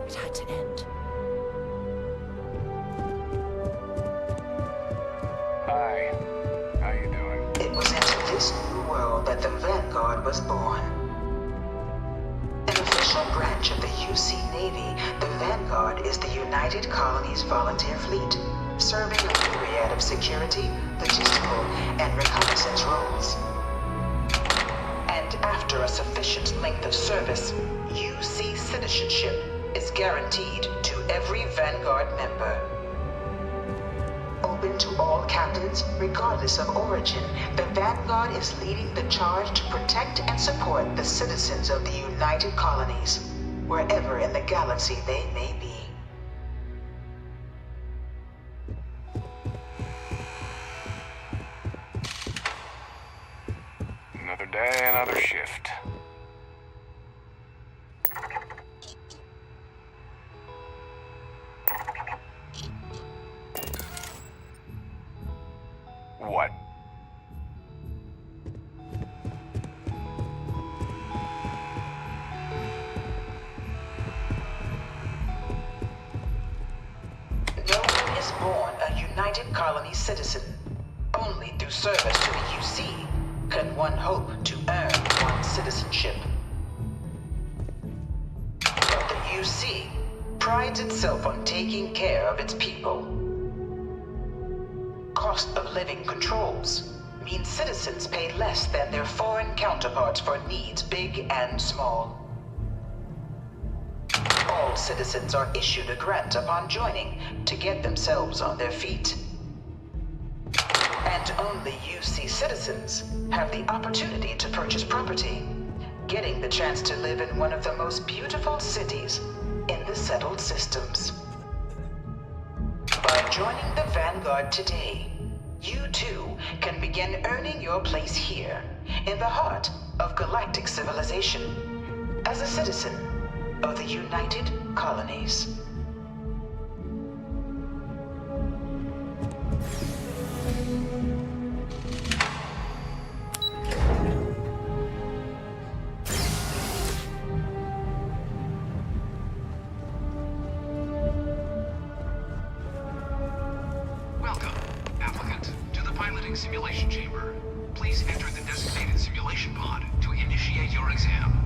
It had to end. Hi. How you doing? It was into this new world that the Vanguard was born. An official branch of the UC Navy, the Vanguard is the United Colonies Volunteer Fleet, serving a myriad of security, logistical, and reconnaissance roles. And after a sufficient length of service, UC citizenship is guaranteed to every Vanguard member. Open to all captains, regardless of origin, the Vanguard is leading the charge to protect and support the citizens of the United Colonies, wherever in the galaxy they may be. Another day, another shift. What? No one is born a United Colony citizen. Only through service to the UC can one hope to earn one's citizenship. But the UC prides itself on taking care of its people. cost of living controls mean citizens pay less than their foreign counterparts for needs big and small. All citizens are issued a grant upon joining to get themselves on their feet. And only UC citizens have the opportunity to purchase property, getting the chance to live in one of the most beautiful cities in the settled systems. By joining the Vanguard today, you too can begin earning your place here, in the heart of galactic civilization, as a citizen of the United Colonies. Welcome, applicant, to the piloting simulation chamber. Please enter the designated simulation pod to initiate your exam.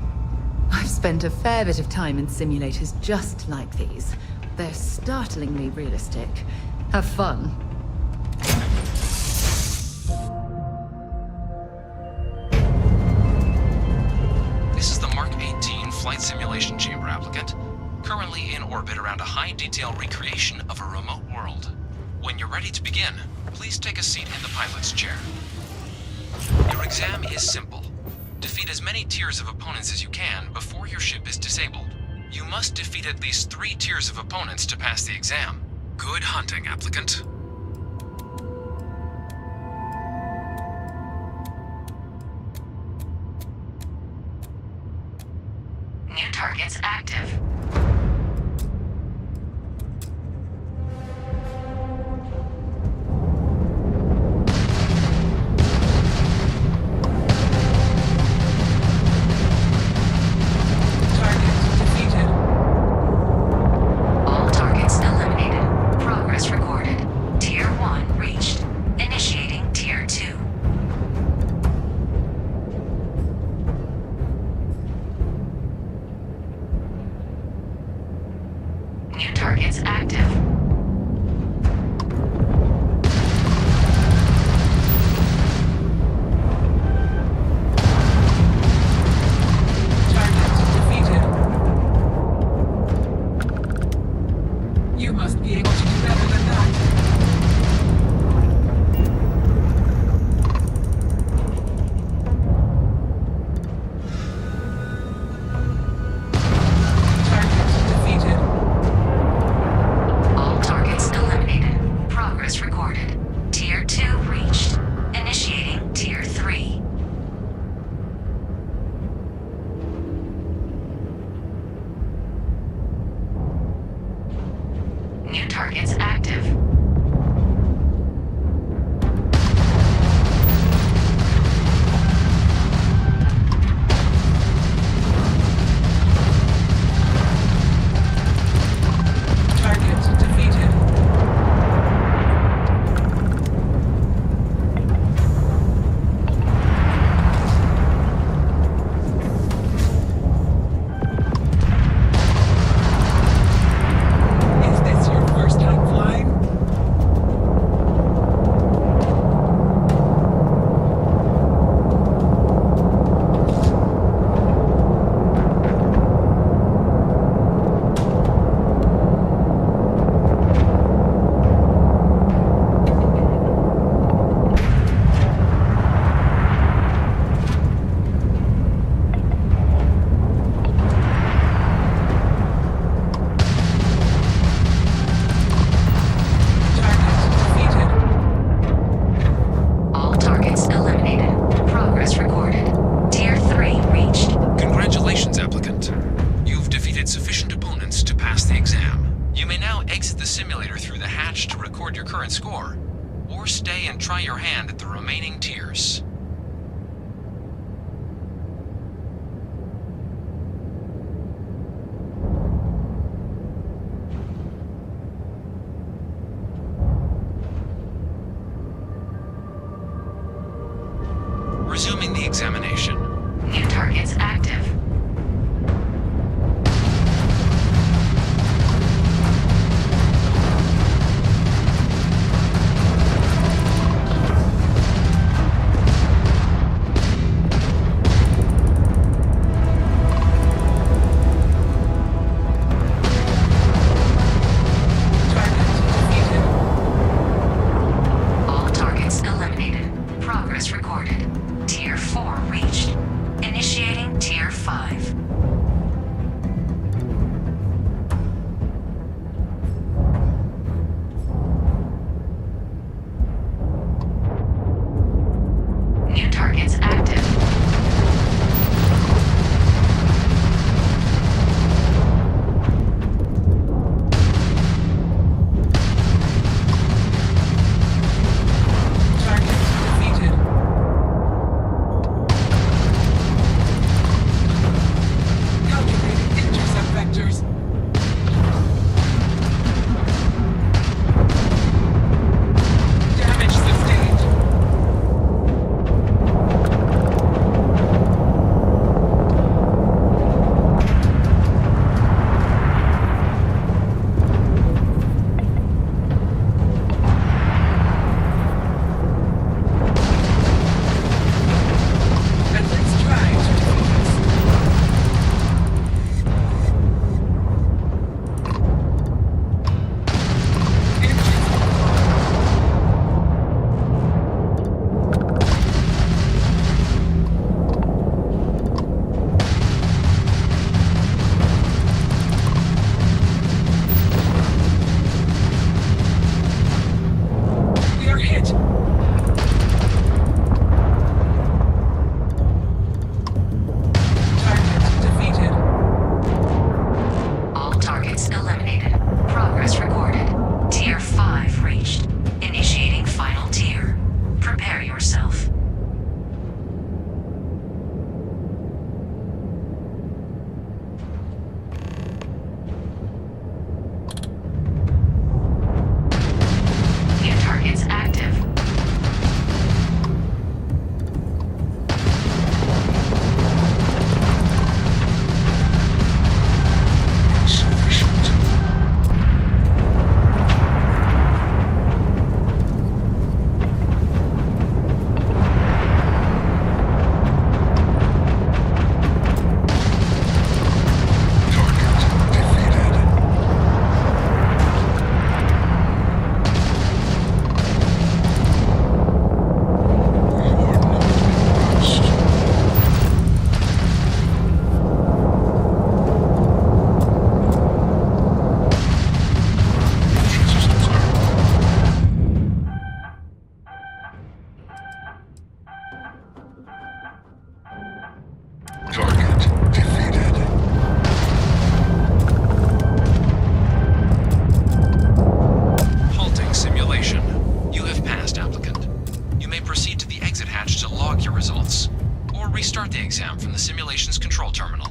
I've spent a fair bit of time in simulators just like these. They're startlingly realistic. Have fun. This is the Mark 18 flight simulation chamber, applicant. Currently in orbit around a high-detail recreation of a remote world. When you're ready to begin, please take a seat in the pilot's chair. Your exam is simple. Defeat as many tiers of opponents as you can before your ship is disabled. You must defeat at least 3 tiers of opponents to pass the exam. Good hunting, applicant. New targets active. All targets eliminated. Progress recorded. Tier 1 reached. Initiating Tier 2. New targets active. You must be able to do better than that. All targets eliminated. Progress recorded. Tier 2 reached. Initiating Tier 3. New targets active. Target defeated. Is this your first time flying? All targets eliminated. Progress recorded. Tier 3 reached. Congratulations, applicant. You've defeated sufficient opponents to pass the exam. You may now exit the simulator through the hatch to record your current score, or stay and try your hand at the remaining tiers. Resuming the examination. New targets active. Restart the exam from the simulation's control terminal.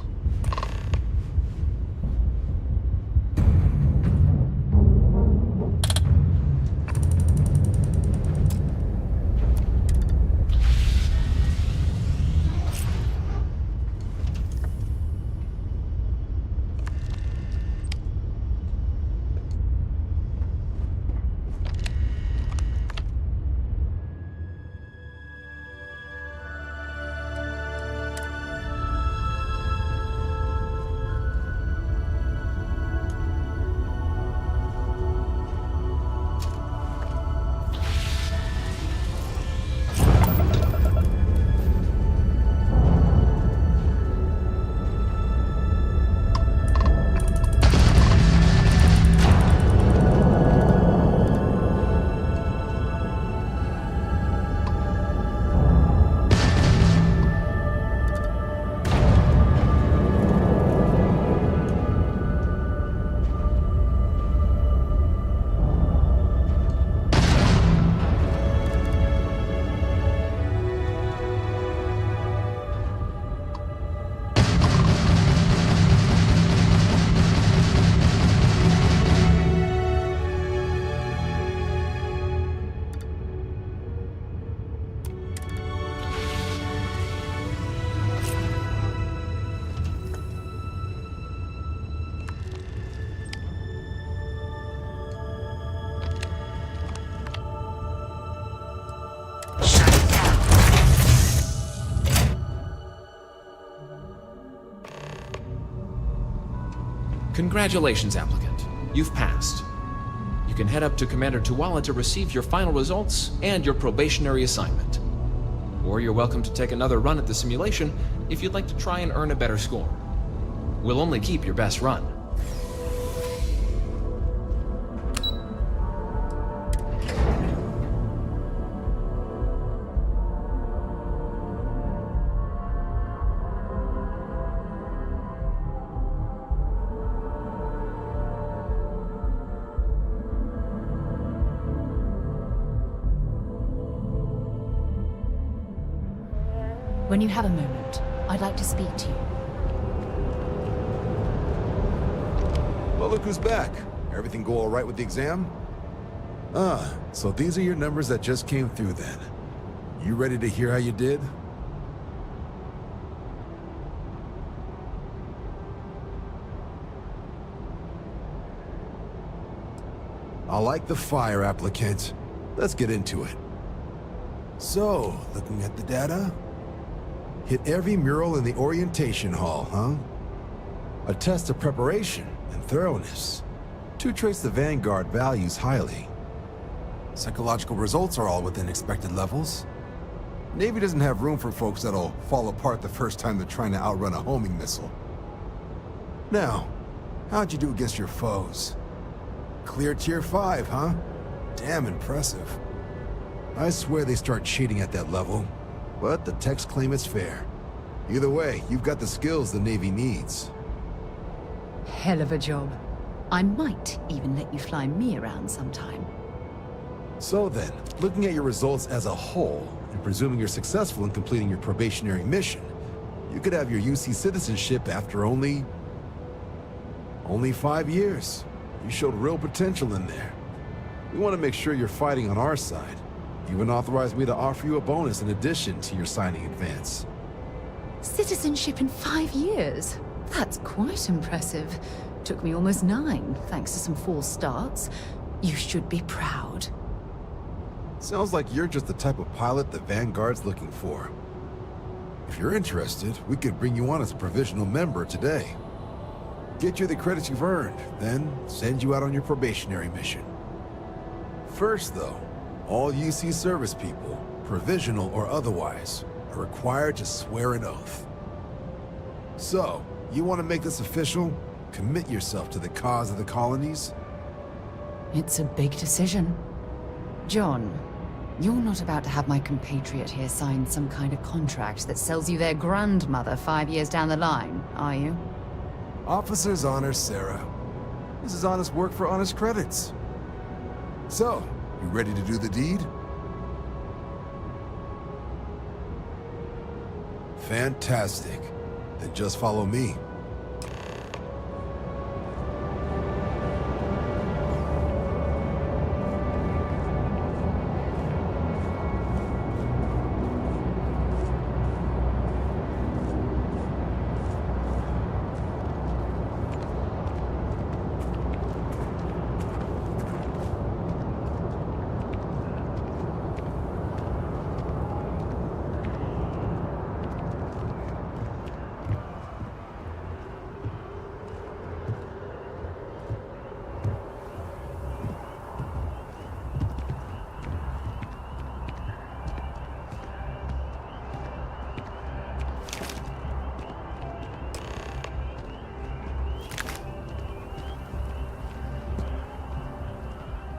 Congratulations, applicant. You've passed. You can head up to Commander Tuala to receive your final results and your probationary assignment. Or you're welcome to take another run at the simulation if you'd like to try and earn a better score. We'll only keep your best run. When you have a moment, I'd like to speak to you. Well, look who's back. Everything go all right with the exam? Ah, so these are your numbers that just came through then. You ready to hear how you did? I like the fire, applicant. Let's get into it. So, looking at the data, hit every mural in the orientation hall, huh? A test of preparation and thoroughness. Two traits the Vanguard values highly. Psychological results are all within expected levels. Navy doesn't have room for folks that'll fall apart the first time they're trying to outrun a homing missile. Now, how'd you do against your foes? Clear tier 5, huh? Damn impressive. I swear they start cheating at that level. But the techs claim it's fair. Either way, you've got the skills the Navy needs. Hell of a job. I might even let you fly me around sometime. So then, looking at your results as a whole, and presuming you're successful in completing your probationary mission, you could have your UC citizenship after only 5 years. You showed real potential in there. We want to make sure you're fighting on our side. You even authorized me to offer you a bonus in addition to your signing advance. Citizenship in 5 years? That's quite impressive. Took me almost 9, thanks to some false starts. You should be proud. Sounds like you're just the type of pilot the Vanguard's looking for. If you're interested, we could bring you on as a provisional member today. Get you the credits you've earned, then send you out on your probationary mission. First, though, all UC service people, provisional or otherwise, are required to swear an oath. So, you want to make this official? Commit yourself to the cause of the colonies? It's a big decision. John, you're not about to have my compatriot here sign some kind of contract that sells you their grandmother 5 years down the line, are you? Officer's honor, Sarah. This is honest work for honest credits. So, you ready to do the deed? Fantastic. Then just follow me.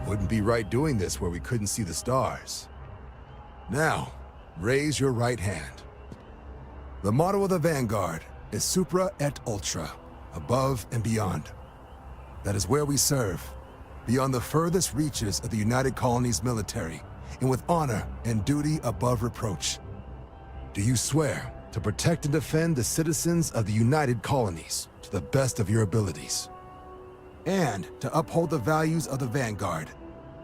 Wouldn't be right doing this where we couldn't see the stars. Now, raise your right hand. The motto of the Vanguard is Supra et Ultra, above and beyond. That is where we serve, beyond the furthest reaches of the United Colonies military, and with honor and duty above reproach. Do you swear to protect and defend the citizens of the United Colonies to the best of your abilities? And to uphold the values of the Vanguard,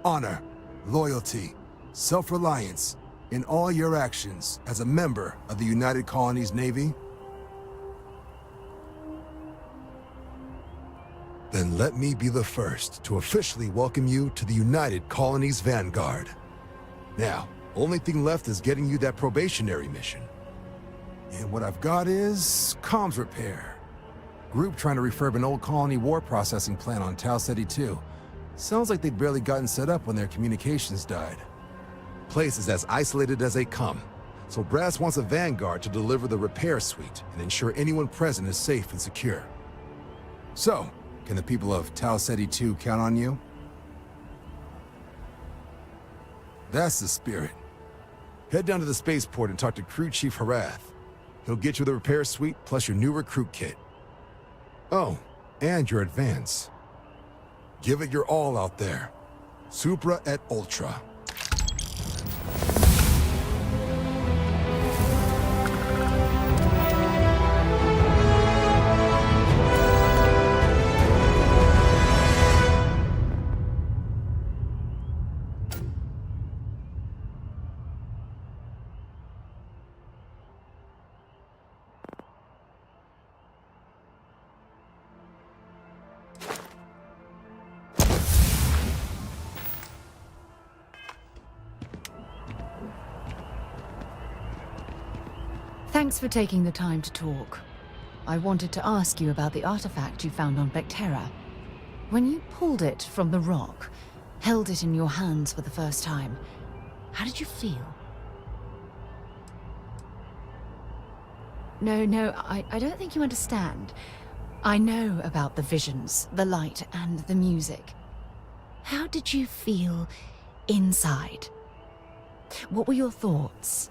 honor, loyalty, self-reliance, in all your actions as a member of the United Colonies Navy? Then let me be the first to officially welcome you to the United Colonies Vanguard. Now, only thing left is getting you that probationary mission. And what I've got is comms repair. Group trying to refurb an old colony war processing plant on Tau Ceti 2. Sounds like they'd barely gotten set up when their communications died. Place is as isolated as they come, so Brass wants a Vanguard to deliver the repair suite and ensure anyone present is safe and secure. So, can the people of Tau Ceti 2 count on you? That's the spirit. Head down to the spaceport and talk to Crew Chief Harath. He'll get you the repair suite plus your new recruit kit. Oh, and your advance. Give it your all out there. Supra et Ultra. Thanks for taking the time to talk. I wanted to ask you about the artifact you found on Vectera. When you pulled it from the rock, held it in your hands for the first time, how did you feel? No, I don't think you understand. I know about the visions, the light, and the music. How did you feel inside? What were your thoughts?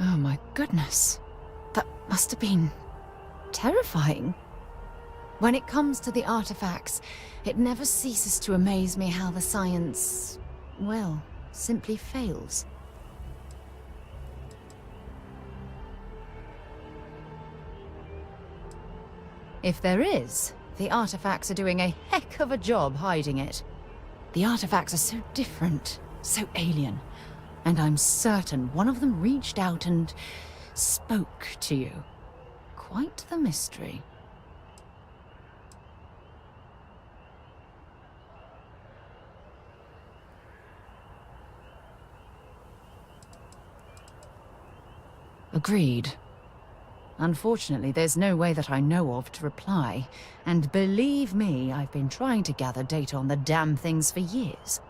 Oh my goodness. That must have been terrifying. When it comes to the artifacts, it never ceases to amaze me how the science, well, simply fails. If there is, the artifacts are doing a heck of a job hiding it. The artifacts are so different, so alien. And I'm certain one of them reached out and spoke to you. Quite the mystery. Agreed. Unfortunately, there's no way that I know of to reply. And believe me, I've been trying to gather data on the damn things for years.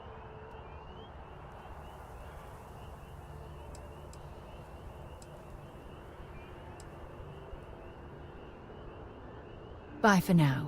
Bye for now.